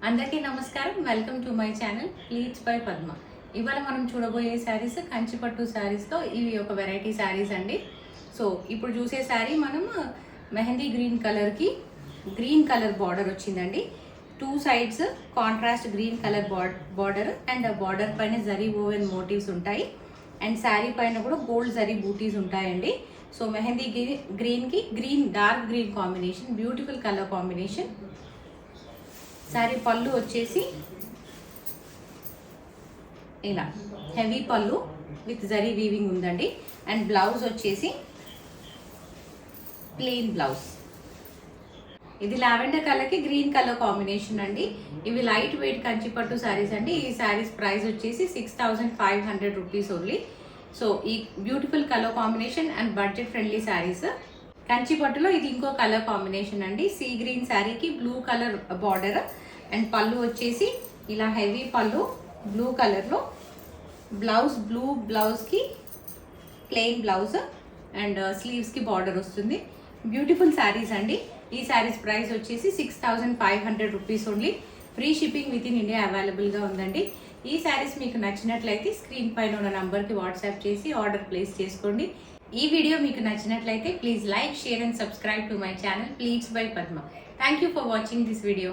అందరికీ నమస్కారం. Welcome to my channel pleats by Padma. ఇవాళ మనం చూడబోయే శారీస్ కంచిపట్టు శారీస్తో ఇవి ఒక వెరైటీ శారీస్ అండి. సో ఇప్పుడు చూసే శారీ మనం మెహందీ గ్రీన్ కలర్కి గ్రీన్ కలర్ బార్డర్ వచ్చిందండి. Two sides contrast green colour border and border పైన జరీ ఓవెన్ మోటివ్స్ ఉంటాయి అండ్ శారీ పైన కూడా గోల్డ్ జరీ బూటీస్ ఉంటాయండి. సో మెహందీ గ్రీన్కి green dark green combination, beautiful colour combination. Sari పళ్ళు వచ్చేసి ఇలా హెవీ పళ్ళు విత్ జరీ వీవింగ్ ఉందండి అండ్ బ్లౌజ్ వచ్చేసి ప్లెయిన్ బ్లౌజ్. ఇది లావెండర్ కలర్కి గ్రీన్ కలర్ కాంబినేషన్ అండి. ఇవి లైట్ వెయిట్ కంచిపట్టు శారీస్ అండి. ఈ శారీస్ ప్రైస్ వచ్చేసి 6500 రూపీస్ ఓన్లీ. సో ఈ beautiful colour combination and budget friendly saris. కంచిపట్టులో ఇది ఇంకో కలర్ కాంబినేషన్ అండి. సీ గ్రీన్ శారీకి బ్లూ కలర్ బార్డర్ అండ్ పళ్ళు వచ్చేసి ఇలా హెవీ పళ్ళు బ్లూ కలర్లో, బ్లౌజ్ బ్లూ బ్లౌజ్కి ప్లెయిన్ బ్లౌజ్ అండ్ స్లీవ్స్కి బార్డర్ వస్తుంది. బ్యూటిఫుల్ శారీస్ అండి. ఈ శారీస్ ప్రైస్ వచ్చేసి 6500 rupees only. Free shipping within India అవైలబుల్గా ఉందండి. ఈ శారీస్ మీకు నచ్చినట్లయితే స్క్రీన్ పైన ఉన్న నంబర్కి వాట్సాప్ చేసి ఆర్డర్ ప్లేస్ చేసుకోండి. ఈ వీడియో మీకు నచ్చినట్లయితే please like, share and subscribe to my channel pleats by Padma. Thank you for watching this video.